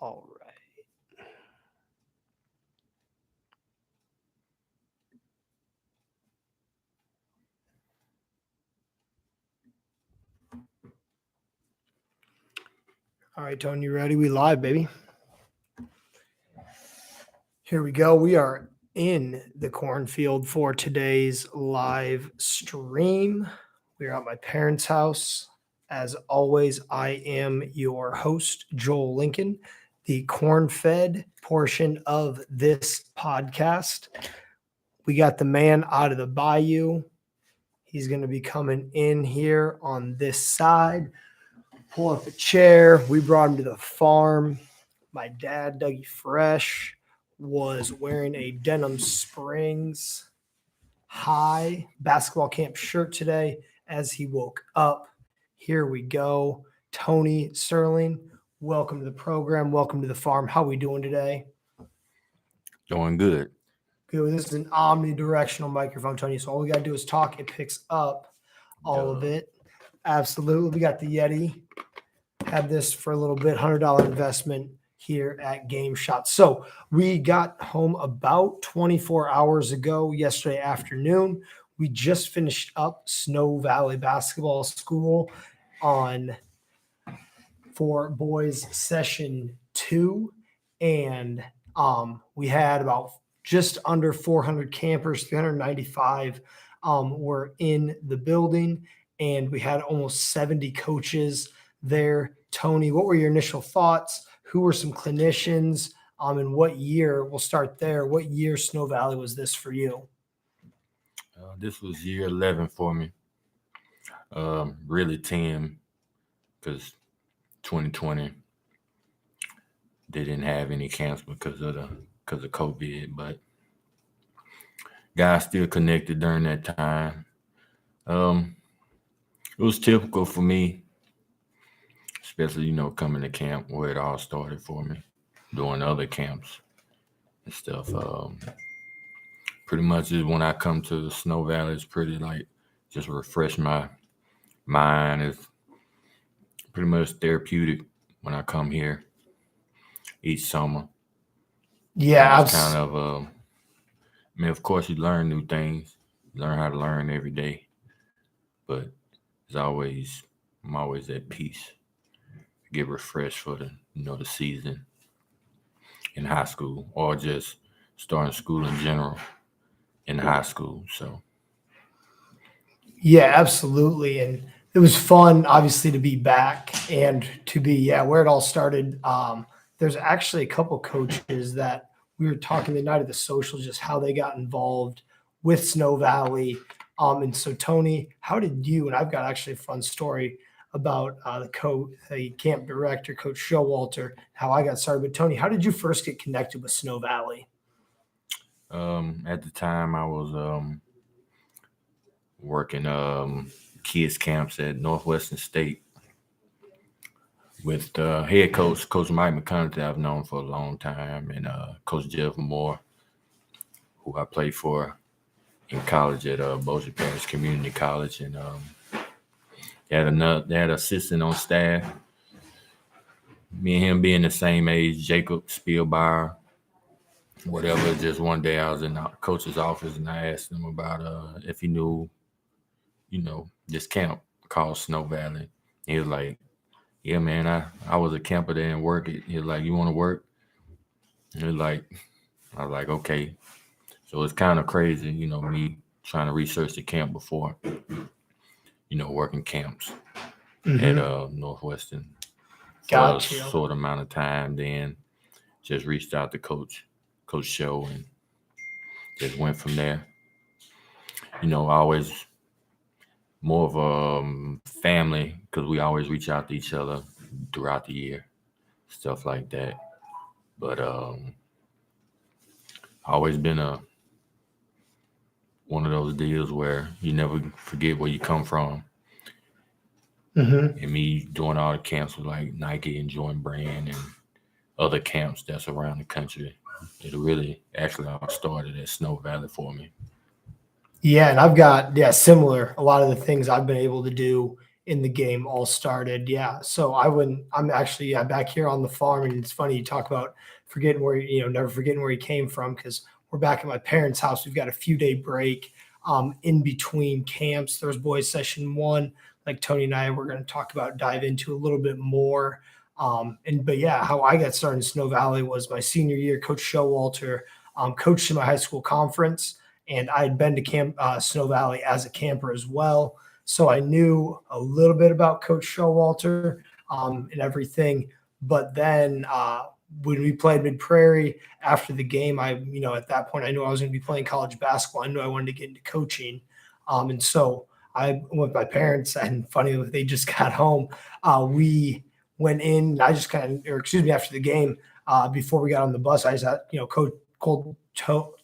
All right. All right, Tony, you ready? We live, baby. Here we go. We are in the cornfield for today's live stream. We are at my parents' house. As always, I am your host, Joel Lincoln, the corn-fed portion of this podcast. We got the man out of the bayou. He's going to be coming in here on this side. Pull up a chair. We brought him to the farm. My dad, Dougie Fresh, was wearing a Denim Springs high basketball camp shirt today as he woke up. Here we go. Tony Sterling, welcome to the program. Welcome to the farm. How are we doing today? Doing good. Good. This is an omnidirectional microphone, Tony. So all we got to do is talk. It picks up all of it. Absolutely. We got the Yeti. Had this for a little bit, $100 investment here at Game Shot. So we got home about 24 hours ago yesterday afternoon. We just finished up Snow Valley Basketball School for boys session 2. And we had about just under 400 campers, 395 were in the building. And we had almost 70 coaches there. Tony, what were your initial thoughts? Who were some clinicians? And what year? We'll start there. What year Snow Valley was this for you? This was year 11 for me. Really 10, because 2020 they didn't have any camps because of COVID, but guys still connected during that time. It was typical for me, especially, coming to camp where it all started for me, doing other camps and stuff. Pretty much is when I come to the Snow Valley, it's pretty like just refresh my mind. It's pretty much therapeutic when I come here each summer. Yeah, it's kind of, of course you learn new things, you learn how to learn every day, but I'm always at peace. Get refreshed for the season in high school, or just starting school in general in high school. So yeah, absolutely. And it was fun, obviously, to be back and to be where it all started. There's actually a couple coaches that we were talking the night of the social, just how they got involved with Snow Valley. And so, Tony, how did you? And I've got actually a fun story about the camp director, Coach Showalter, how I got started. But Tony, how did you first get connected with Snow Valley? At the time, I was working kids camps at Northwestern State with head coach, Coach Mike McConnell, that I've known for a long time, and Coach Jeff Moore, who I played for in college at Bossier Parish Community College, and they had an assistant on staff. Me and him being the same age, Jacob Spielbauer, whatever. Just one day I was in the coach's office and I asked him about if he knew, this camp called Snow Valley. He was like, "Yeah, man, I was a camper there and work it." He was like, "You want to work?" He was like, I was like, "Okay." So it's kind of crazy, me trying to research the camp before, working camps at Northwestern for a short amount of time. Then just reached out to Coach Show and just went from there. Always more of a family, because we always reach out to each other throughout the year, stuff like that. But always been one of those deals where you never forget where you come from. And me doing all the camps with like Nike and Jordan Brand and other camps that's around the country, it really actually all started at Snow Valley for me. Yeah, and I've got similar. A lot of the things I've been able to do in the game all started. Yeah. So I'm actually back here on the farm, and it's funny you talk about forgetting where, never forgetting where you came from, because we're back at my parents' house. We've got a few-day break in between camps. There's boys session one, like Tony and I we're going to dive into a little bit more. But yeah, how I got started in Snow Valley was my senior year. Coach Showalter coached in my high school conference, and I had been to camp Snow Valley as a camper as well. So I knew a little bit about Coach Showalter and everything. But then when we played Mid Prairie after the game, at that point, I knew I was going to be playing college basketball. I knew I wanted to get into coaching. And so I went with my parents, and funny, they just got home. We went in, I just after the game, before we got on the bus, I just had, Coach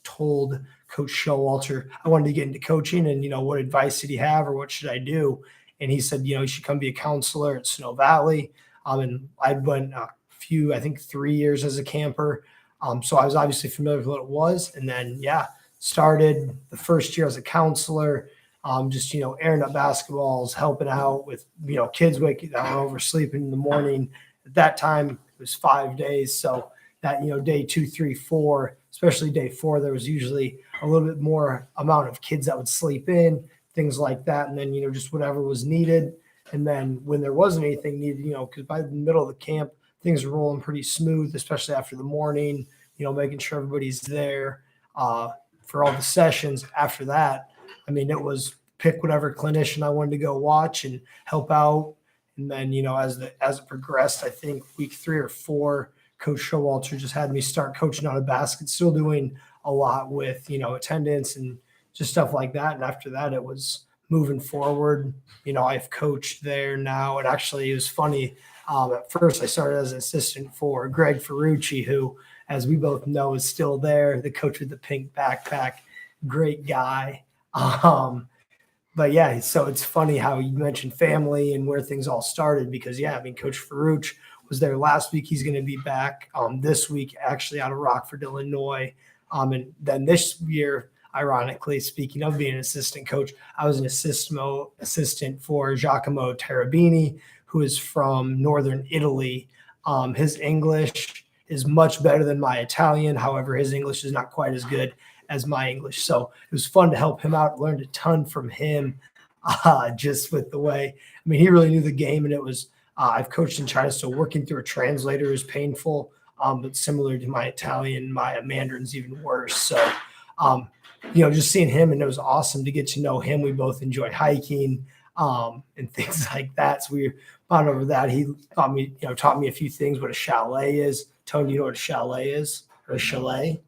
told Coach Showalter I wanted to get into coaching, and what advice did he have, or what should I do? And he said, you should come be a counselor at Snow Valley. And I'd went I think 3 years as a camper. So I was obviously familiar with what it was. And then, started the first year as a counselor, just, airing up basketballs, helping out with, kids waking down oversleeping in the morning. At that time, it was 5 days. So that, day 2, 3, 4, especially day 4, there was usually a little bit more amount of kids that would sleep in, things like that. And then, just whatever was needed. And then when there wasn't anything needed, because by the middle of the camp, things were rolling pretty smooth, especially after the morning, making sure everybody's there for all the sessions. After that, it was pick whatever clinician I wanted to go watch and help out. And then, as it progressed, I think week 3 or 4, Coach Showalter just had me start coaching out of basket, still doing a lot with, attendance and just stuff like that. And after that, it was moving forward. I've coached there now. And actually, it was funny. At first, I started as an assistant for Greg Ferrucci, who, as we both know, is still there, the coach with the pink backpack. Great guy. But yeah, so it's funny how you mentioned family and where things all started, because Coach Ferrucci was there last week. He's going to be back this week, actually out of Rockford, Illinois. And then this year, ironically, speaking of being an assistant coach, I was an assistant for Giacomo Terabini, who is from northern Italy. His English is much better than my Italian. However, his English is not quite as good as my English. So it was fun to help him out. Learned a ton from him just with the way. He really knew the game, and it was I've coached in China, so working through a translator is painful, but similar to my Italian, my Mandarin's even worse. So, just seeing him, and it was awesome to get to know him. We both enjoy hiking and things like that. So we bonded over that. He taught me a few things, what a chalet is. Tony, you know what a chalet is? Or a chalet?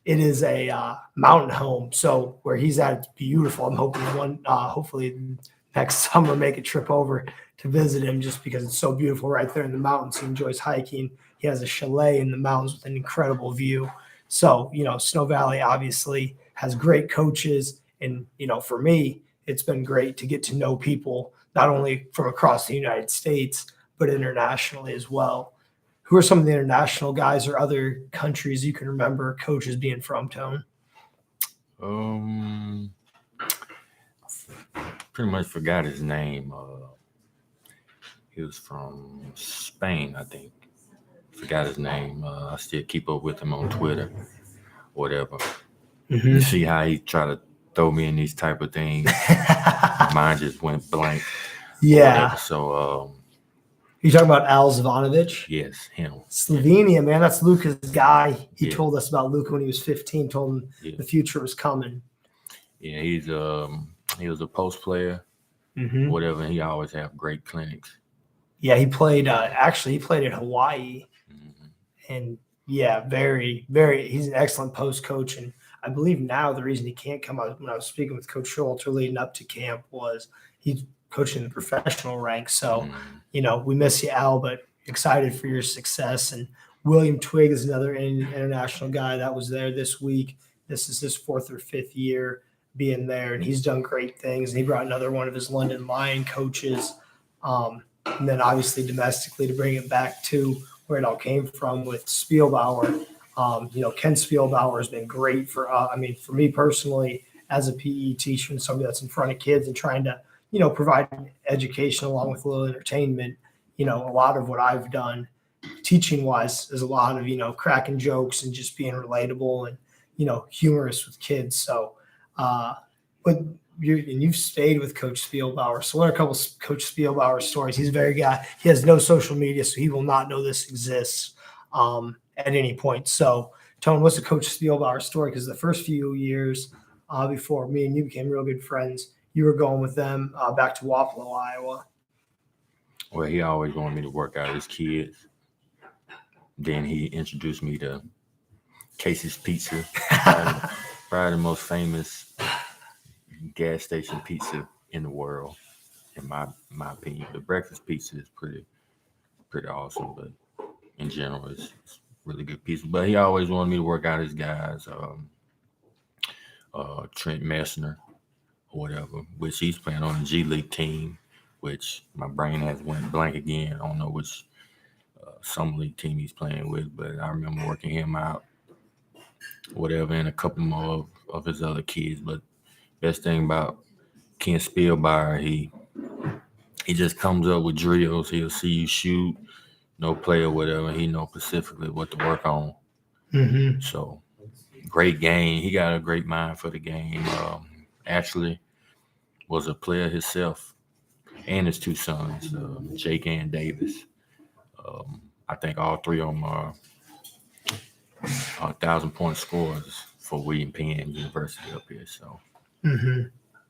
It is a mountain home. So where he's at, it's beautiful. I'm hoping hopefully next summer, make a trip over to visit him, just because it's so beautiful right there in the mountains. He enjoys hiking. He has a chalet in the mountains with an incredible view. So, Snow Valley obviously has great coaches. And, for me, it's been great to get to know people, not only from across the United States, but internationally as well. Who are some of the international guys or other countries you can remember coaches being from, Tone? Pretty much forgot his name. He was from Spain, I think. Forgot his name. I still keep up with him on Twitter, whatever. Mm-hmm. You see how he try to throw me in these type of things. Mine just went blank. Yeah. Whatever. So, you talking about Al Zvanovic? yes, him. Slovenia, man, that's Luca's guy. He told us about Luca when he was 15. Told him the future was coming. Yeah, he was a post player, whatever. And he always have great clinics. Yeah, he played. He played at Hawaii, and very, very. He's an excellent post coach, and I believe now the reason he can't come out, when I was speaking with Coach Showalter leading up to camp, was he's coaching the professional ranks. So, we miss you, Al, but excited for your success. And William Twig is another international guy that was there this week. This is his 4th or 5th year being there, and he's done great things. And he brought another one of his London Lion coaches. And then obviously domestically, to bring it back to where it all came from with Spielbauer. Ken Spielbauer has been great for me personally, as a PE teacher and somebody that's in front of kids and trying to, providing education along with a little entertainment. A lot of what I've done teaching wise is a lot of, cracking jokes and just being relatable and, humorous with kids. So, but you've stayed with Coach Spielbauer. So what are a couple of Coach Spielbauer stories? He's a very guy. He has no social media, so he will not know this exists at any point. So, Tone, what's a Coach Spielbauer story? Because the first few years before me and you became real good friends, you were going with them back to Wapello, Iowa. Well, he always wanted me to work out his kids. Then he introduced me to Casey's Pizza, probably the most famous gas station pizza in the world, in my opinion. The breakfast pizza is pretty awesome, but in general, it's really good pizza. But he always wanted me to work out his guys, Trent Messner or whatever, which he's playing on the G League team, which my brain has went blank again. I don't know which summer league team he's playing with, but I remember working him out, whatever, and a couple more of his other kids. But best thing about Ken Spielbauer, he just comes up with drills. He'll see you shoot, no play or whatever. He know specifically what to work on. Mm-hmm. So great game. He got a great mind for the game. Actually was a player himself and his two sons, Jake and Davis. I think all three of them are 1,000-point scorers for William Penn University up here. So. Mm-hmm.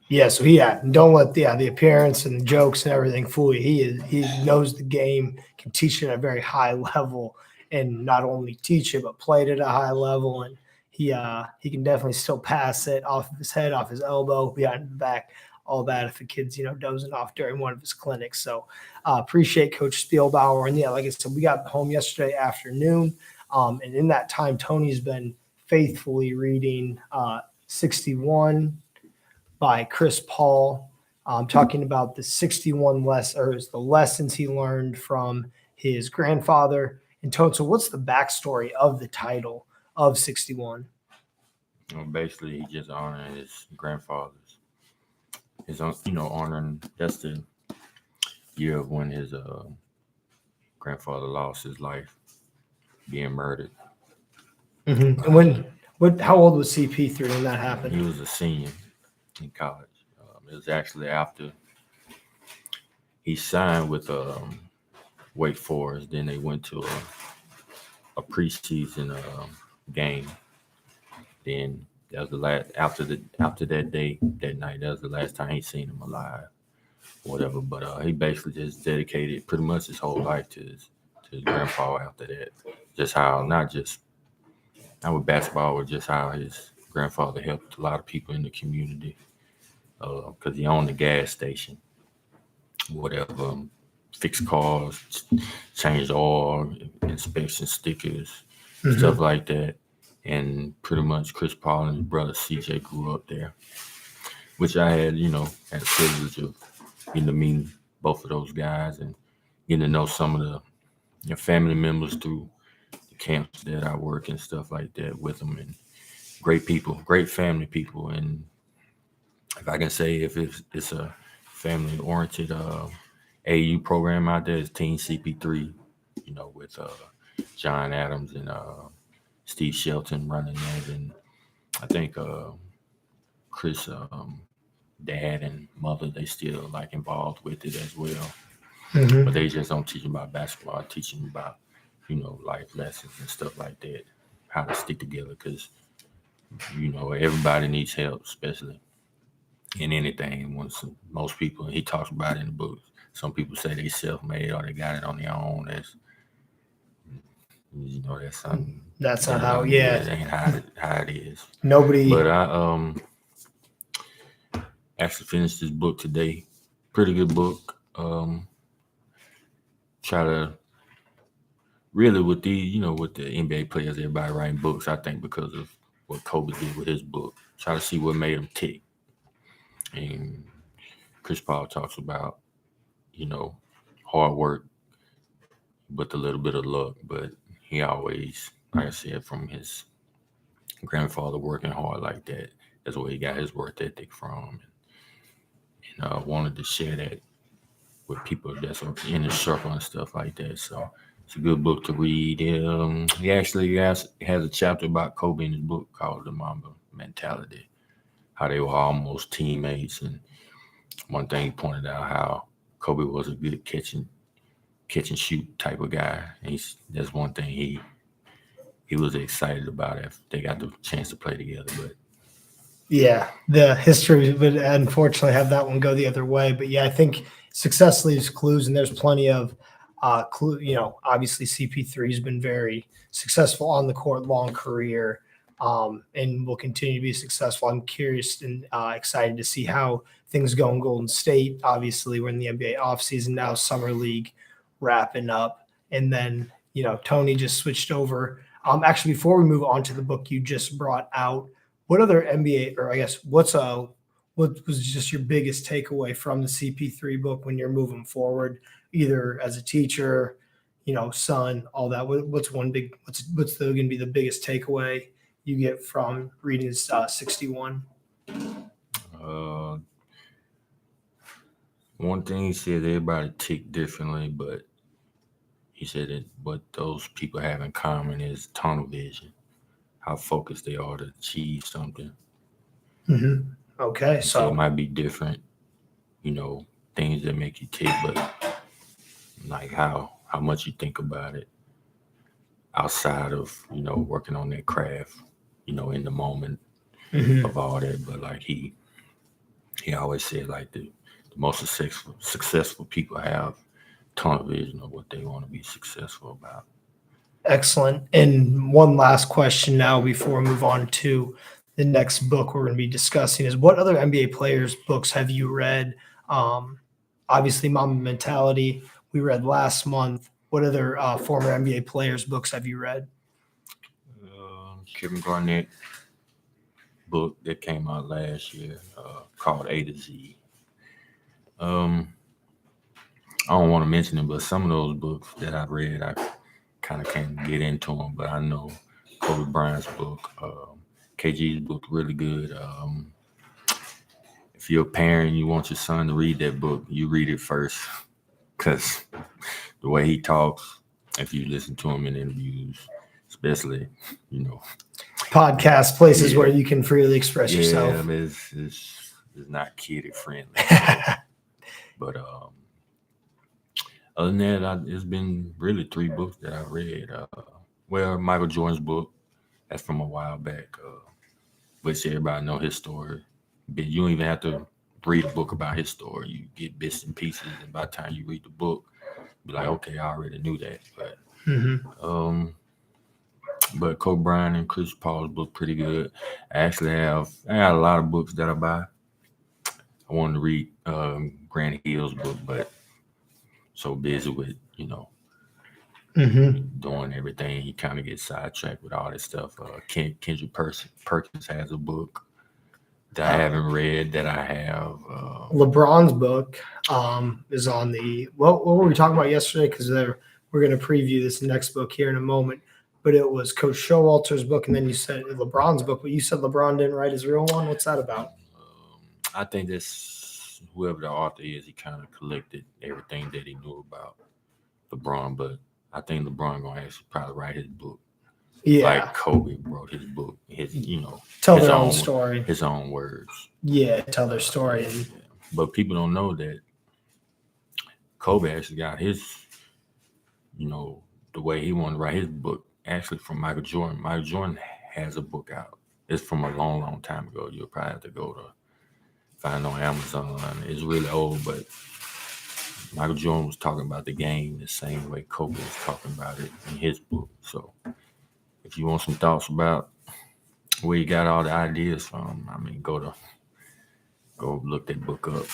Yeah, so don't let the appearance and the jokes and everything fool you. He knows the game, can teach it at a very high level, and not only teach it but play it at a high level. And he can definitely still pass it off of his head, off his elbow, behind the back, all that if a kid's dozing off during one of his clinics. So appreciate Coach Spielbauer. And yeah, like I said, we got home yesterday afternoon, and in that time, Tony's been faithfully reading 61 by Chris Paul, talking about the 61 the lessons he learned from his grandfather. And Tone, so what's the backstory of the title of 61? Well, basically, he just honoring his grandfather's. Honoring, that's the year of when his grandfather lost his life, being murdered. Mm-hmm. And how old was CP3 when that happened? He was a senior in college. It was actually after he signed with Wake Forest. Then they went to a preseason game. Then that was the last after that day, that night. That was the last time he seen him alive, whatever. But he basically just dedicated pretty much his whole life to his grandpa after that. Just how not with basketball, but just how his grandfather helped a lot of people in the community. Because he owned the gas station, whatever, fixed cars, changed oil, inspection stickers, stuff like that. And pretty much Chris Paul and his brother CJ grew up there, which I had, had the privilege of getting to meet both of those guys and getting to know some of the family members through the camps that I work and stuff like that with them. And great people, great family people. And if I can say, if it's a family-oriented AU program out there, it's Team CP3, with John Adams and Steve Shelton running that. And I think Chris, dad and mother, they still involved with it as well. Mm-hmm. But they just don't teach them about basketball, teach them about, life lessons and stuff like that, how to stick together, because, everybody needs help, especially in anything. Most people, he talks about it in the book, some people say they self-made or they got it on their own. That's something. That's not how. It ain't how it is. Nobody. But I actually finished this book today. Pretty good book. Try to really with the NBA players, everybody writing books. I think because of what Kobe did with his book, try to see what made him tick. And Chris Paul talks about, hard work with a little bit of luck. But he always, like I said, from his grandfather working hard like that, that's where he got his work ethic from. and wanted to share that with people that's in the circle and stuff like that. So it's a good book to read. He actually has a chapter about Kobe in his book called The Mamba Mentality, how they were almost teammates. And one thing he pointed out how Kobe was a good catch and shoot type of guy. And that's one thing he was excited about if they got the chance to play together. But Yeah, the history would unfortunately have that one go the other way. But yeah, I think success leaves clues, and there's plenty of clue. Obviously CP3 has been very successful on the court, long career, and will continue to be successful. I'm curious and excited to see how things go in Golden State. Obviously, we're in the NBA offseason now, summer league wrapping up, and then Tony just switched over. Actually, before we move on to the book you just brought out, what other NBA, or I guess what was just your biggest takeaway from the CP3 book when you're moving forward, either as a teacher, son, all that? What's going to be the biggest takeaway you get from reading 61? uh, one thing he said, everybody tick differently, but he said that what those people have in common is tunnel vision, how focused they are to achieve something. Mm-hmm. Okay, He said it so might be different, things that make you tick, but like how much you think about it outside of working on that craft, in the moment of all that. But like he always said, like the most successful people have tunnel vision of what they want to be successful about. excellent. And one last question now before we move on to the next book we're going to be discussing is, what other NBA players' books have you read? Obviously, Mamba Mentality we read last month. What other former NBA players' books have you read? Kevin Garnett book that came out last year called A to Z. I don't want to mention it, but some of those books that I've read, I kind of can't get into them. But I know Kobe Bryant's book, KG's book, really good. If you're a parent and you want your son to read that book, you read it first, because the way he talks, if you listen to him in interviews, especially, Podcast places where you can freely express yourself. It's not kid friendly. But other than that, it's been really 3 books that I've read. Michael Jordan's book, that's from a while back, which everybody know his story. But you don't even have to read a book about his story. You get bits and pieces, and by the time you read the book, be like, okay, I already knew that. But but Kobe Bryant and Chris Paul's book pretty good. I got a lot of books that I buy. I wanted to read Grant Hill's book, but so busy with doing everything, he kind of gets sidetracked with all this stuff. Kendrick Perkins has a book that I haven't read that I have. LeBron's book is on the what were we talking about yesterday? Because we're going to preview this next book here in a moment. But it was Coach Showalter's book, and then you said LeBron's book. But you said LeBron didn't write his real one. What's that about? I think that's whoever the author is. He kind of collected everything that he knew about LeBron, but I think LeBron gonna actually probably write his book. Yeah, like Kobe wrote his book. Tell their own story. His own words. Yeah, tell their story. But people don't know that Kobe actually got his, the way he wanted to write his book actually from Michael Jordan. Michael Jordan has a book out. It's from a long, long time ago. You'll probably have to go to find it on Amazon. It's really old, but Michael Jordan was talking about the game the same way Kobe was talking about it in his book. So if you want some thoughts about where you got all the ideas from, go look that book up.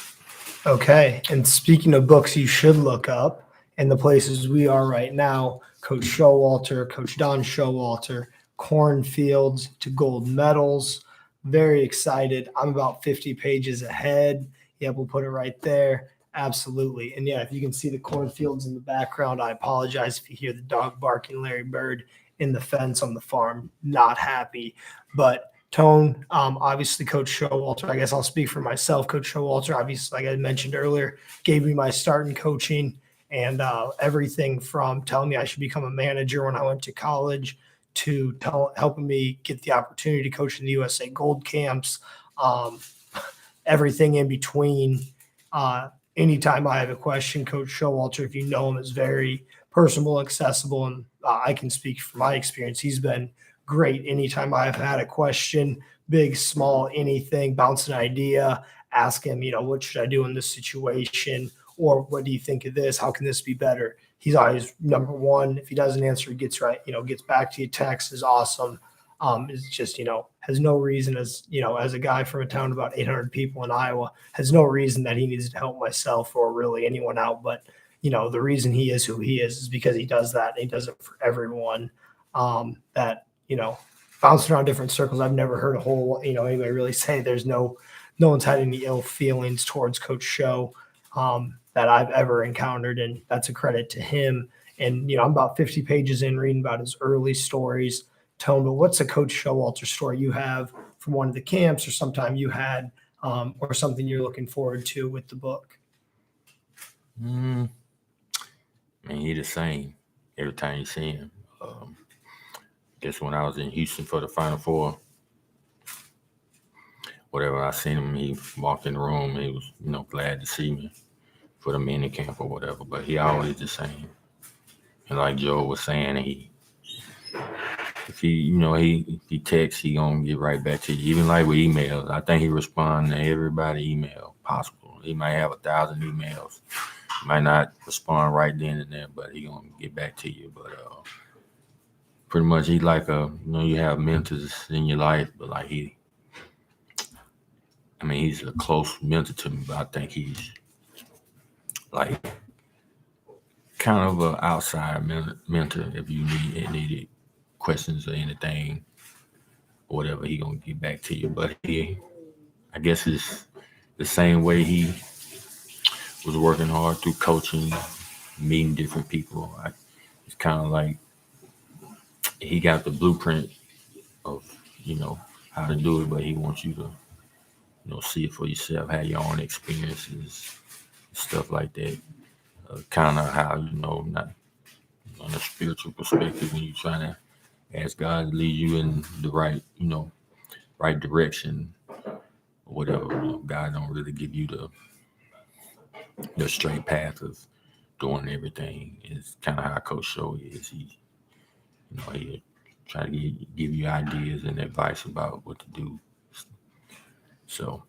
Okay. And speaking of books you should look up, and the places we are right now, Coach Showalter, Coach Don Showalter, Cornfields to gold medals. Very excited. I'm about 50 pages ahead. Yeah, we'll put it right there. Absolutely. And yeah, if you can see the cornfields in the background, I apologize if you hear the dog barking, Larry Bird in the fence on the farm. Not happy. But Tone, obviously Coach Showalter, I guess I'll speak for myself. Coach Showalter, obviously, like I mentioned earlier, gave me my start in coaching and everything from telling me I should become a manager when I went to college to helping me get the opportunity to coach in the USA Gold Camps, um, everything in between. Anytime I have a question, Coach Showalter, if you know him, is very personable, accessible, and I can speak from my experience. He's been great anytime I've had a question, big, small, anything, bounce an idea, ask him, what should I do in this situation? Or what do you think of this? How can this be better? He's always number one. If he doesn't answer, he gets right, gets back to you. Text is awesome. Is just, has no reason as a guy from a town of about 800 people in Iowa, has no reason that he needs to help myself or really anyone out. But, the reason he is who he is because he does that. And he does it for everyone. That, bouncing around different circles. I've never heard a whole, anybody really say no one's had any ill feelings towards Coach Show that I've ever encountered. And that's a credit to him. And, I'm about 50 pages in reading about his early stories. Tone, but what's a Coach Showalter story you have from one of the camps or sometime you had or something you're looking forward to with the book? Man, he the same every time you see him. Guess when I was in Houston for the Final Four, whatever, I seen him, he walked in the room, he was, glad to see me for the mini camp or whatever, but he always the same. And like Joe was saying, if he texts, he gonna get right back to you. Even like with emails, I think he responds to everybody email possible. He might have 1,000 emails, might not respond right then and there, but he gonna get back to you. But pretty much he like you have mentors in your life, but like he's a close mentor to me, but I think he's like kind of an outside mentor if you needed questions or anything, or whatever, he gonna get back to you. But I guess it's the same way he was working hard through coaching, meeting different people. It's kind of like he got the blueprint of how to do it, but he wants you to see it for yourself, have your own experiences, stuff like that. Kind of how not on a spiritual perspective when you're trying to ask God to lead you in the right direction or whatever. God don't really give you the straight path of doing everything. It's kind of how Coach Show is. He try to give you ideas and advice about what to do. So.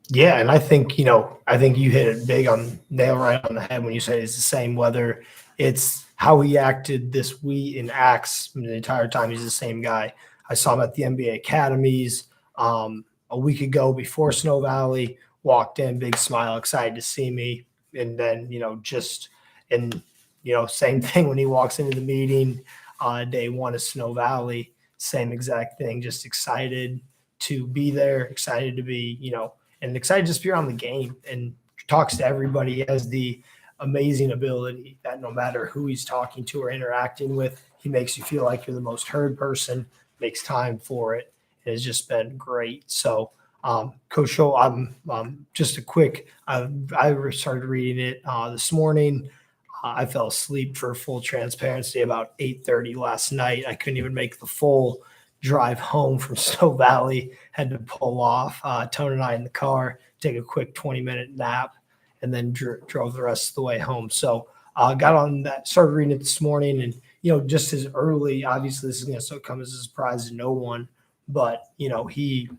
Yeah, and I think you hit it nail right on the head when you say it's the same. Whether it's how he acted and acts the entire time, he's the same guy. I saw him at the NBA academies a week ago before Snow Valley. Walked in, big smile, excited to see me, and then same thing when he walks into the meeting day one of Snow Valley. Same exact thing, just excited to be there, excited to be and excited just to be around the game and talks to everybody. He has the amazing ability that no matter who he's talking to or interacting with, he makes you feel like you're the most heard person, makes time for it. It has just been great. So, Coach Show, I'm just a quick, I started reading it this morning. I fell asleep for full transparency about 8:30 last night. I couldn't even make the full drive home from Snow Valley, had to pull off. Tone and I in the car, take a quick 20-minute nap, and then drove the rest of the way home. So got on that, started reading it this morning, and just as early, obviously this is going to come as a surprise to no one, but he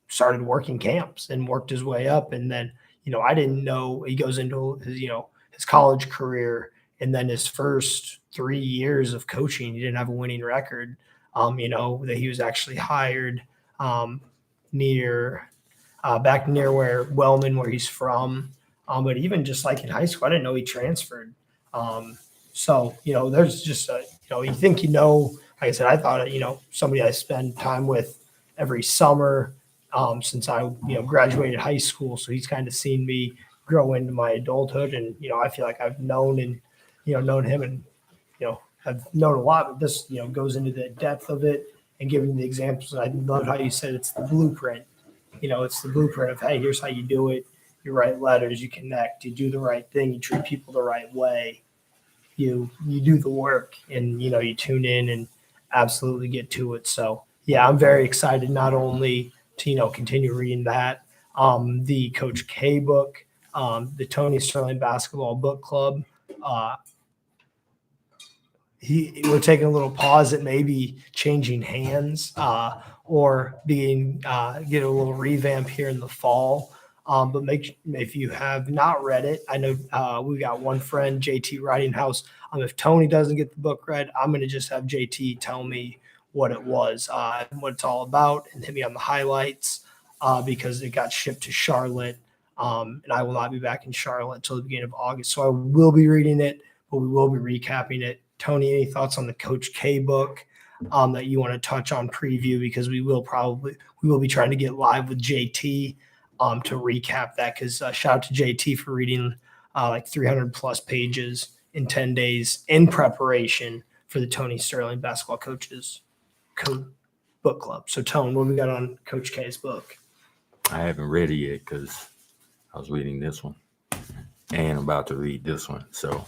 started working camps and worked his way up, and then I didn't know he goes into his college career, and then his first 3 years of coaching, he didn't have a winning record. That he was actually hired back near where Wellman, where he's from. But even just like in high school, I didn't know he transferred. So there's just you think like I said, I thought somebody I spend time with every summer since I graduated high school. So he's kind of seen me grow into my adulthood, and I feel like I've known him, and I've known a lot, but this, goes into the depth of it and giving the examples. I love how you said it's the blueprint. It's the blueprint of, hey, here's how you do it. You write letters, you connect, you do the right thing, you treat people the right way, you do the work, and you tune in and absolutely get to it. So yeah, I'm very excited not only to continue reading that, the Coach K book, the Tony Sterling Basketball Book Club. Uh, we're taking a little pause at maybe changing hands, or get a little revamp here in the fall. But if you have not read it, I know we got one friend, JT Writing House. If Tony doesn't get the book read, I'm going to just have JT tell me what it was, what it's all about, and hit me on the highlights, because it got shipped to Charlotte, and I will not be back in Charlotte until the beginning of August. So I will be reading it, but we will be recapping it. Tony, any thoughts on the Coach K book that you want to touch on preview? Because we will be trying to get live with JT to recap that. Because shout out to JT for reading like 300 plus pages in 10 days in preparation for the Tony Sterling Basketball Coaches Book Club. So Tone, what we got on Coach K's book? I haven't read it yet because I was reading this one and about to read this one. So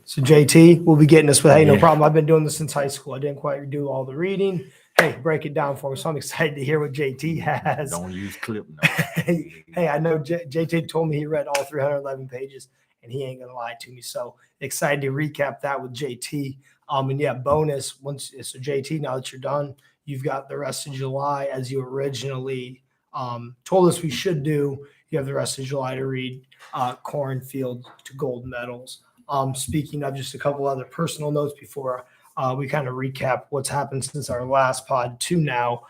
So JT will be getting us with, hey, no problem. I've been doing this since high school. I didn't quite do all the reading. Hey, break it down for me. So I'm excited to hear what JT has. Don't use clip notes. Hey, I know JT told me he read all 311 pages, and he ain't going to lie to me. So excited to recap that with JT. And yeah, bonus, so JT, now that you're done, you've got the rest of July as you originally told us we should do. You have the rest of July to read Cornfields to Gold Medals. Speaking of, just a couple other personal notes before we kind of recap what's happened since our last pod to now.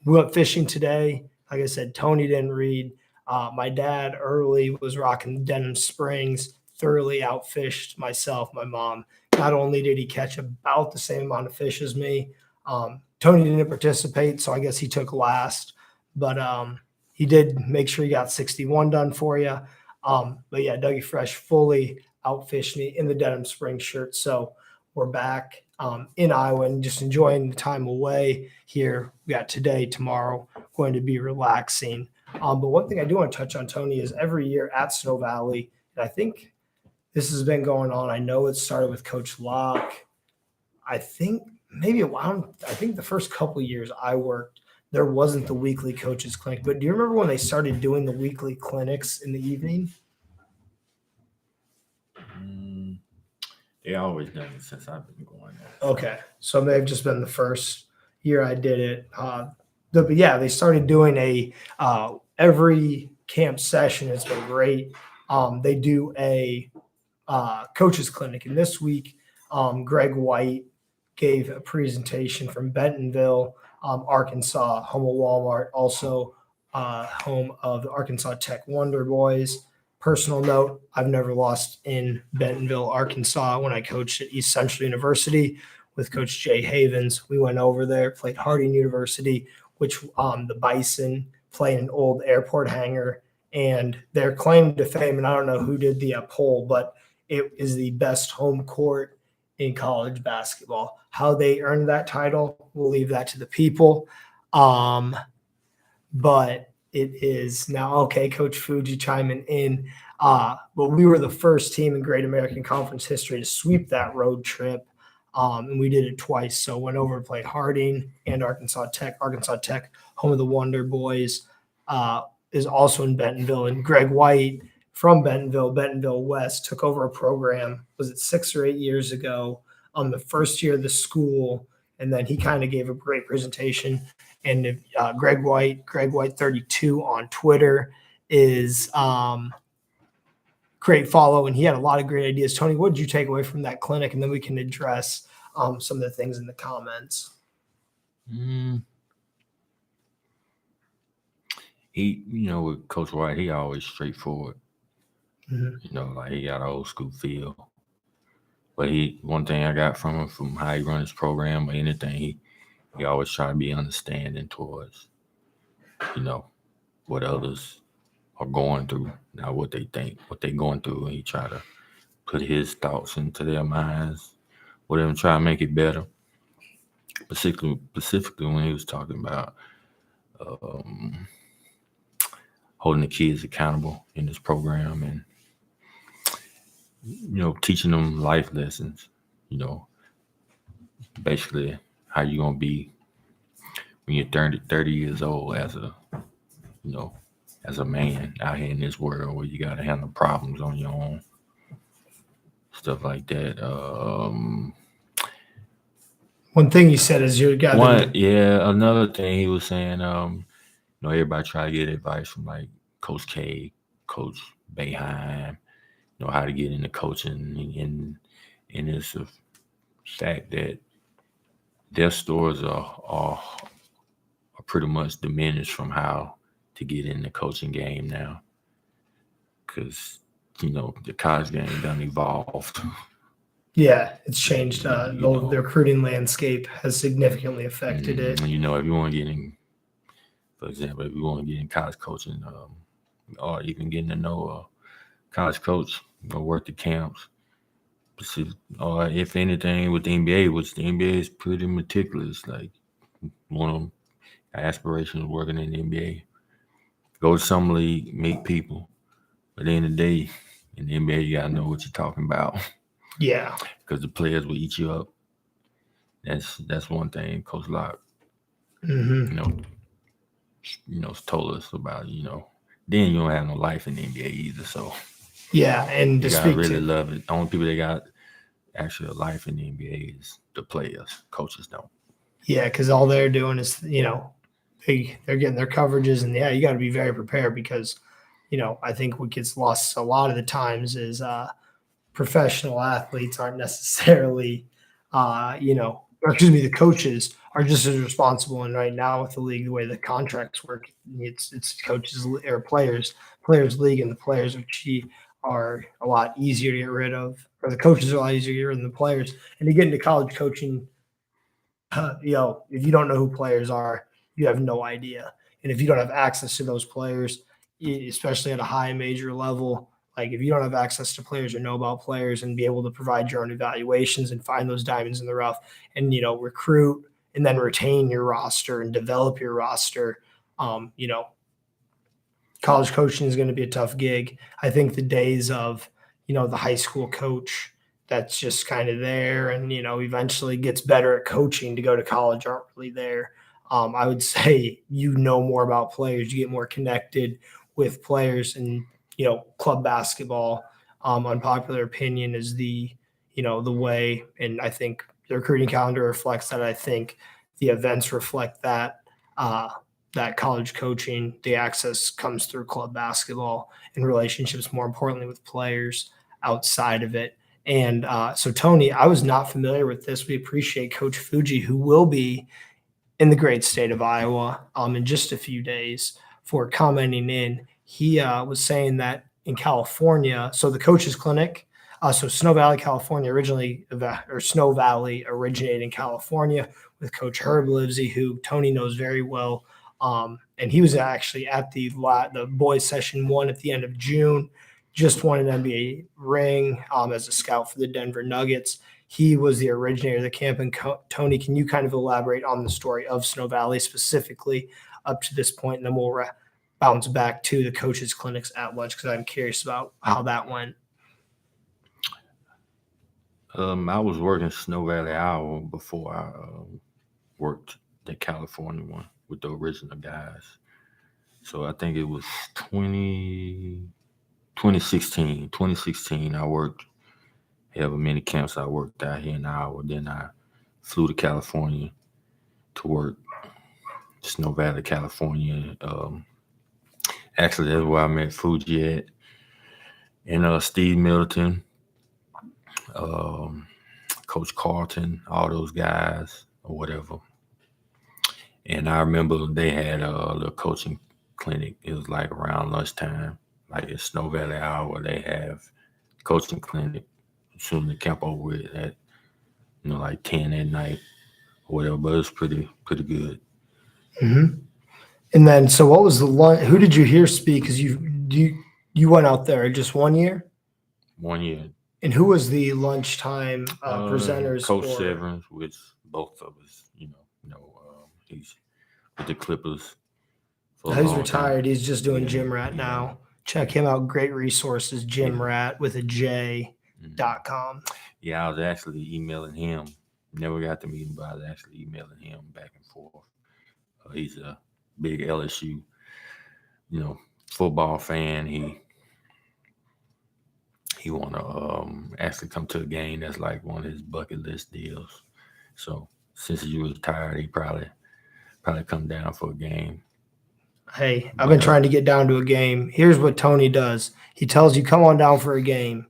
We went fishing today. Like I said, Tony didn't read. My dad early was rocking Denham Springs, thoroughly outfished myself, my mom. Not only did he catch about the same amount of fish as me, Tony didn't participate, so I guess he took last. But he did make sure he got 61 done for you. But yeah, Dougie Fresh fully outfished me in the Denham Springs shirt. So we're back in Iowa and just enjoying the time away here. We got today, tomorrow, going to be relaxing. But one thing I do want to touch on, Tony, is every year at Snow Valley, and I think this has been going on. I know it started with Coach Locke. I think the first couple of years I worked, there wasn't the weekly coaches clinic. But do you remember when they started doing the weekly clinics in the evening? They always done it since I've been going there. Okay, so it may have just been the first year I did it. But yeah, they started doing a every camp session. It's been great. They do a coaches clinic, and this week Greg White gave a presentation from Bentonville, Arkansas, home of Walmart, also home of the Arkansas Tech Wonder Boys. Personal note, I've never lost in Bentonville, Arkansas when I coached at East Central University with Coach Jay Havens. We went over there, played Harding University, which the Bison play in an old airport hangar. And their claim to fame, and I don't know who did the poll, but it is the best home court in college basketball. How they earned that title, we'll leave that to the people. But it is now, okay, Coach Fuji chiming in. But we were the first team in Great American Conference history to sweep that road trip. And we did it twice. So went over and played Harding and Arkansas Tech. Arkansas Tech, home of the Wonder Boys, is also in Bentonville. And Greg White from Bentonville West, took over a program, was it 6 or 8 years ago, on the first year of the school. And then he kind of gave a great presentation. And Greg White 32 on Twitter is great follow. And he had a lot of great ideas. Tony, what did you take away from that clinic? And then we can address some of the things in the comments. He, with Coach White, he always straightforward. Mm-hmm. Like he got an old school feel. But one thing I got from him, from how he run his program or anything, he always try to be understanding towards, what others are going through, not what they think, what they're going through. And he try to put his thoughts into their minds, whatever, and try to make it better. Specifically when he was talking about um, holding the kids accountable in this program, and teaching them life lessons. You know, basically how you gonna be when you're 30 years old you know as a man out here in this world where you got to handle problems on your own, stuff like that. One thing you said is you got Another thing he was saying, everybody try to get advice from like Coach K, Coach Boeheim, how to get into coaching, and it's a fact that their stories are pretty much diminished from how to get in the coaching game now, because the college game done evolved. Yeah, it's changed. The recruiting landscape has significantly affected it. If you want to get in, for example, if you want to get in college coaching, or even getting to know a college coach or work the camps, or if anything with the NBA, which the NBA is pretty meticulous. Like one of them aspirations working in the NBA, go to some league, meet people. But at the end of the day, in the NBA, you gotta know what you're talking about. Yeah, because the players will eat you up. That's one thing Coach Locke, told us about. Then you don't have no life in the NBA either. So yeah, and you gotta really love it. The only people that got actually a life in the NBA is the players. Coaches don't. Yeah, because all they're doing is they're getting their coverages, and you got to be very prepared because I think what gets lost a lot of the times is professional athletes aren't necessarily the coaches are just as responsible. And right now with the league, the way the contracts work, it's coaches or players league, and the players are a lot easier to get rid of, or the coaches are a lot easier to get rid of than the players. And to get into college coaching, if you don't know who players are, you have no idea. And if you don't have access to those players, especially at a high major level, like if you don't have access to players or know about players and be able to provide your own evaluations and find those diamonds in the rough and, recruit and then retain your roster and develop your roster, college coaching is going to be a tough gig. I think the days of, the high school coach that's just kind of there and, eventually gets better at coaching to go to college aren't really there. I would say more about players, you get more connected with players, and club basketball, unpopular opinion, is the way, and I think the recruiting calendar reflects that. I think the events reflect that. That college coaching, the access comes through club basketball and relationships, more importantly, with players outside of it. And so, Tony, I was not familiar with this. We appreciate Coach Fuji, who will be in the great state of Iowa in just a few days, for commenting in. He was saying that in California, so the coaches clinic, so Snow Valley, California, Snow Valley originated in California with Coach Herb Livesey, who Tony knows very well. And he was actually at the boys session 1 at the end of June, just won an NBA ring as a scout for the Denver Nuggets. He was the originator of the camp. And Tony, can you kind of elaborate on the story of Snow Valley specifically up to this point? And then we'll bounce back to the coaches clinics at lunch, because I'm curious about how that went. I was working Snow Valley, Iowa before I worked the California one with the original guys. So I think it was 2016. 2016, I worked however many camps I worked out here in Iowa. Then I flew to California to work Snow Valley, California. Actually, that's where I met Fuji at, and Steve Middleton, Coach Carlton, all those guys or whatever. And I remember they had a little coaching clinic. It was like around lunchtime, like in Snow Valley, Iowa. They have coaching clinic as soon as the camp over with at like 10 at night or whatever. But it was pretty good. Mm-hmm. And then, so what was the lunch? Who did you hear speak? Because you went out there just 1 year. 1 year. And who was the lunchtime presenters Coach for? Severance, which both of us, he's with the Clippers for a He's long time. retired. He's just doing Yeah, Gym Rat yeah. now. Check him out. Great resources. Gym Yeah. Rat with a J.com. Yeah, I was actually emailing him. Never got to meet him, but I was actually emailing him back and forth. He's a big LSU, football fan. He want to actually come to a game. That's like one of his bucket list deals. So since he was retired, he probably come down for a game. Hey, I've been trying to get down to a game. Here's what Tony does. He tells you, come on down for a game.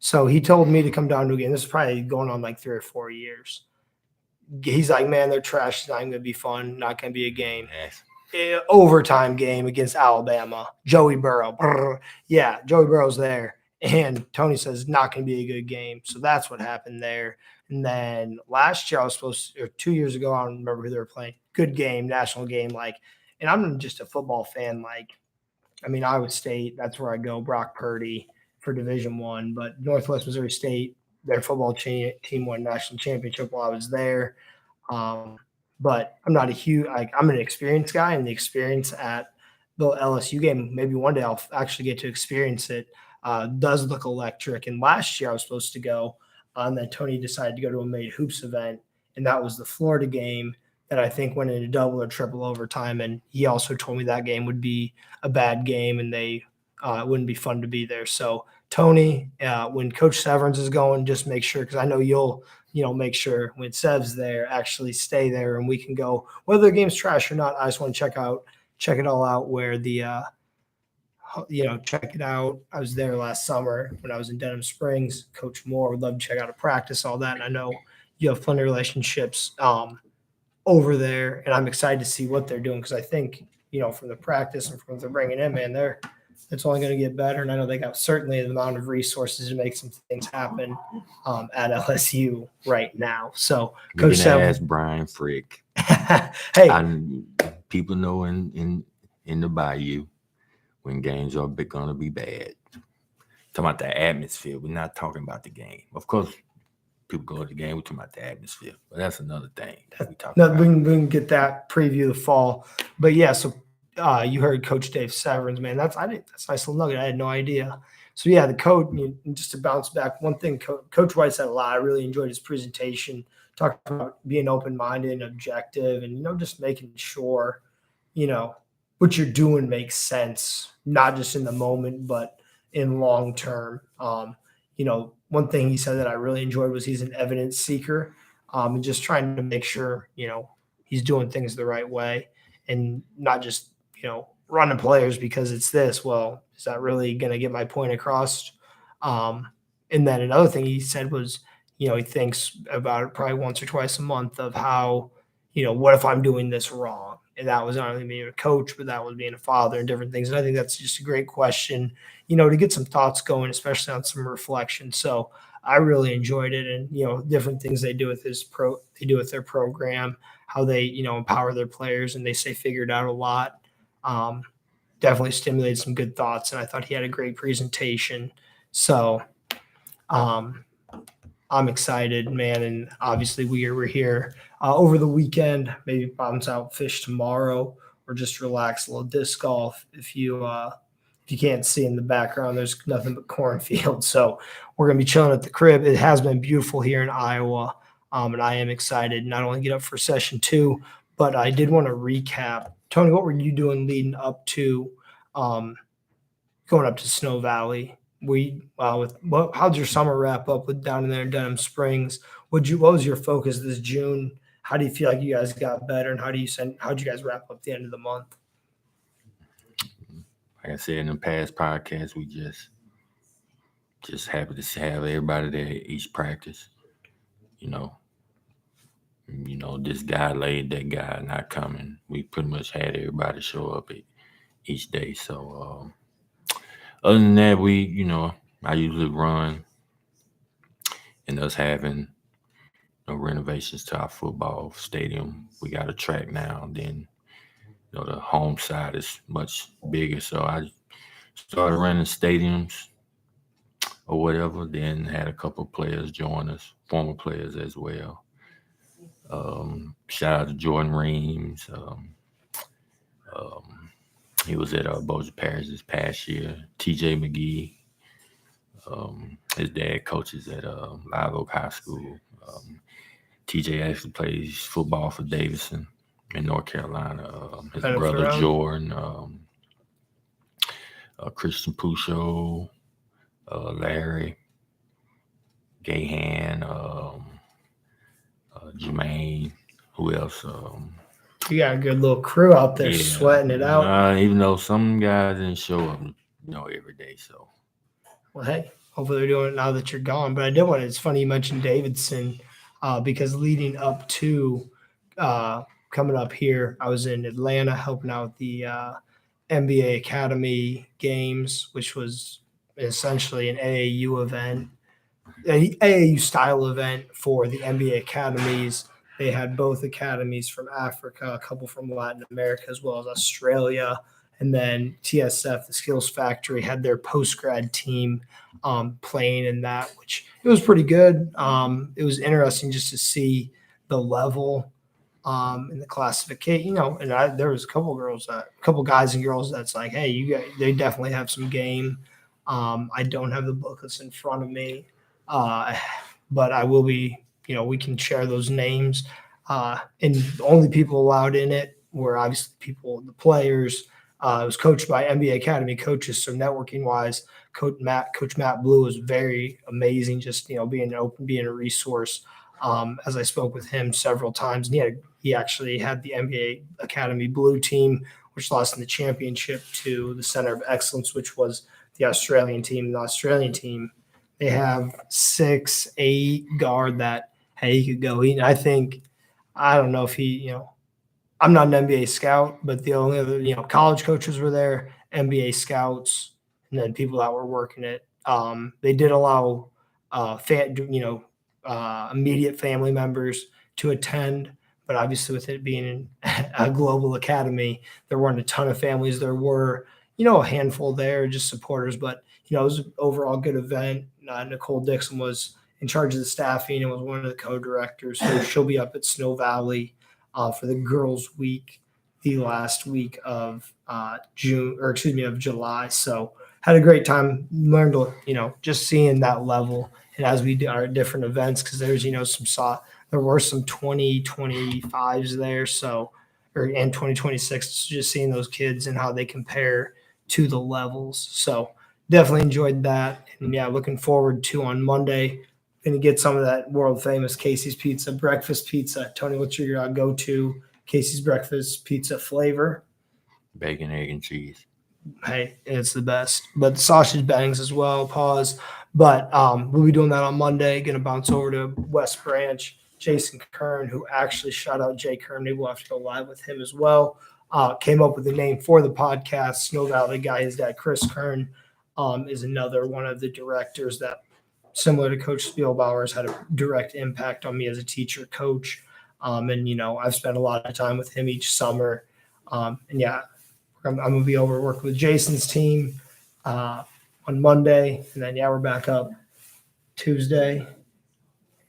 So he told me to come down to a game. This is probably going on like 3 or 4 years. He's like, man, they're trash. It's not going to be fun. Not going to be a game. Overtime game against Alabama. Joey Burrow. Brr. Yeah, Joey Burrow's there. And Tony says, not going to be a good game. So that's what happened there. And then last year, I was supposed to, or 2 years ago, I don't remember who they were playing. Good game, national game. And I'm just a football fan. Iowa State, that's where I go. Brock Purdy for Division I. But Northwest Missouri State, their football team won national championship while I was there. But I'm not a huge I'm an experienced guy, and the experience at the LSU game, maybe one day I'll actually get to experience it, does look electric. And last year I was supposed to go, and then Tony decided to go to a Made Hoops event, and that was the Florida game that I think went into double or triple overtime. And he also told me that game would be a bad game, and it wouldn't be fun to be there. So Tony, when Coach Severance is going, just make sure, because I know you'll make sure when Sev's there, actually stay there, and we can go, whether the game's trash or not. I just want to check it all out where the, check it out. I was there last summer when I was in Denham Springs. Coach Moore would love to check out a practice, all that. And I know you have plenty of relationships over there, and I'm excited to see what they're doing, because I think, from the practice and from what they're bringing in, man, it's only going to get better. And I know they got certainly the amount of resources to make some things happen at LSU right now. So, Coach Severance, ask Brian Frick. Hey, people know in the Bayou when games are going to be bad. Talking about the atmosphere. We're not talking about the game. Of course, people go to the game. We're talking about the atmosphere, but that's another thing that we talk about. We can get that preview the fall. But yeah, so you heard Coach Dave Severance, man. That's a nice little nugget. I had no idea. So yeah, the coach, just to bounce back, one thing Coach White said a lot. I really enjoyed his presentation. Talked about being open-minded and objective, and just making sure what you're doing makes sense, not just in the moment, but in long term. One thing he said that I really enjoyed was he's an evidence seeker, and just trying to make sure he's doing things the right way, and not just running players because it's this. Well, is that really going to get my point across? And then another thing he said was, he thinks about it probably once or twice a month of how, what if I'm doing this wrong? And that was not only being a coach, but that was being a father and different things. And I think that's just a great question, to get some thoughts going, especially on some reflection. So I really enjoyed it, and different things they do with their program, how they empower their players, and they say figured out a lot. Definitely stimulated some good thoughts, and I thought he had a great presentation. So I'm excited, man, and obviously we're here over the weekend. Maybe bounce out, fish tomorrow, or just relax, a little disc golf. If you can't see in the background, there's nothing but cornfields. So we're gonna be chilling at the crib. It has been beautiful here in Iowa, and I am excited not only get up for session 2, but I did want to recap. Tony, what were you doing leading up to going up to Snow Valley? How'd your summer wrap up with down in there in Denham Springs? What was your focus this June? How do you feel like you guys got better, and how'd you guys wrap up the end of the month? Like I said in the past podcast, we just happy to have everybody there at each practice. This guy late, that guy not coming. We pretty much had everybody show up at each day. So other than that, I usually run, and us having renovations to our football stadium. We got a track now. Then the home side is much bigger, so I started running stadiums or whatever. Then had a couple of players join us, former players as well. Shout out to Jordan Reams. He was at Bossier Parish this past year. TJ McGee. His dad coaches at Live Oak High School. TJ actually plays football for Davidson in North Carolina. His Benefit brother around. Jordan, Christian Pucho, Larry, Gahan, Jermaine. Who else? You got a good little crew out there Yeah, sweating it out. even though some guys didn't show up, every day. So Well, hey, hopefully they're doing it now that you're gone. But I did want to, it's funny you mentioned Davidson because leading up to coming up here, I was in Atlanta helping out with the NBA Academy games, which was essentially an AAU event, an AAU style event for the NBA Academies. They had both academies from Africa, a couple from Latin America, as well as Australia. And then TSF, the Skills Factory, had their post grad team playing in that, which it was pretty good. It was interesting just to see the level in the classification, and there was a couple guys and girls that's like, hey, they definitely have some game. I don't have the booklets in front of me, but I will be, we can share those names. And the only people allowed in it were obviously the players. It was coached by NBA Academy coaches. So networking wise, Coach Matt Blue was very amazing. Just, being open, being a resource. As I spoke with him several times, and he actually had the NBA Academy Blue team, which lost in the championship to the Center of Excellence, which was the Australian team. The Australian team, they have 6'8" guard that, hey, he could go. I don't know if I'm not an NBA scout, but the only other, college coaches were there, NBA scouts, and then people that were working it. They did allow, immediate family members to attend, but obviously with it being a global academy, there weren't a ton of families. There were, a handful there, just supporters, but it was an overall good event. Nicole Dixon was in charge of the staffing and was one of the co-directors. So she'll be up at Snow Valley for the Girls Week, the last week of of July. So had a great time. Learned, just seeing that level, and as we do our different events, because there's, there were some 2025s there, so and 2026. Just seeing those kids and how they compare to the levels. So definitely enjoyed that, and looking forward to on Monday. Going to get some of that world famous Casey's Pizza breakfast pizza. Tony, what's your go-to Casey's breakfast pizza flavor? bacon, egg, and cheese. Hey, it's the best. But the sausage bangs as well. Pause. But we'll be doing that on Monday. Going to bounce over to West Branch. Jason Kern, who actually shout out Jay Kern. Maybe we'll have to go live with him as well. Came up with a name for the podcast. Snow Valley guy, his dad, Chris Kern, is another one of the directors that, similar to Coach Spielbauer's, had a direct impact on me as a teacher, coach. And, I've spent a lot of time with him each summer. I'm going to be over working with Jason's team on Monday. And then, we're back up Tuesday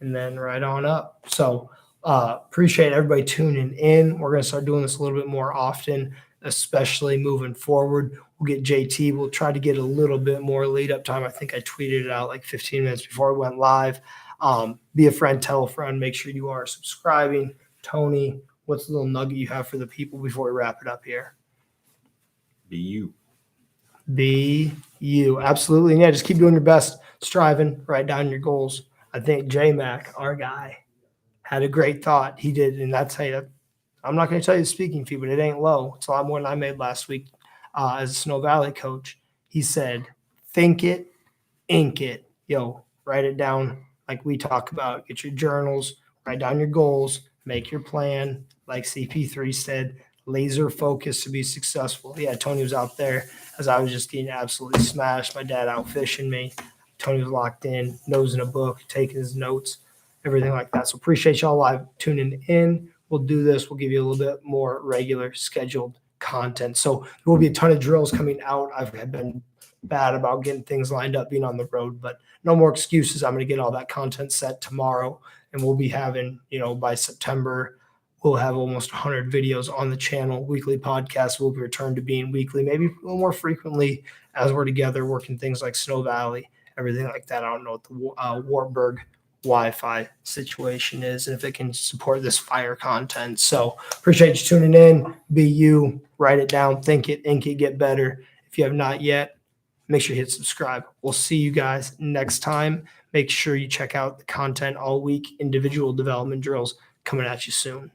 and then right on up. So appreciate everybody tuning in. We're going to start doing this a little bit more often, especially moving forward. We'll get JT. We'll try to get a little bit more lead up time. I think I tweeted it out like 15 minutes before we went live. Be a friend, tell a friend. Make sure you are subscribing. Tony, what's the little nugget you have for the people before we wrap it up here? Be you. Be you. Absolutely. And just keep doing your best, striving, write down your goals. I think J-Mac, our guy, had a great thought. He did, and that's how I'm not going to tell you the speaking fee, but it ain't low. It's a lot more than I made last week as a Snow Valley coach. He said, think it, ink it. Write it down like we talk about. Get your journals, write down your goals, make your plan. Like CP3 said, laser focus to be successful. Yeah, Tony was out there as I was just getting absolutely smashed. My dad out fishing me. Tony was locked in, nose in a book, taking his notes, everything like that. So appreciate y'all live tuning in. We'll do this. We'll give you a little bit more regular scheduled content. So there will be a ton of drills coming out. I've been bad about getting things lined up, being on the road, but no more excuses. I'm going to get all that content set tomorrow, and we'll be having, by September, we'll have almost 100 videos on the channel. Weekly podcasts will be returned to being weekly, maybe a little more frequently as we're together working things like Snow Valley, everything like that. I don't know what the Wartburg Wi-Fi situation is and if it can support this fire content. So appreciate you tuning in. Be you, write it down, think it, ink it, get better. If you have not yet, make sure you hit subscribe. We'll see you guys next time. Make sure you check out the content all week, individual development drills coming at you soon.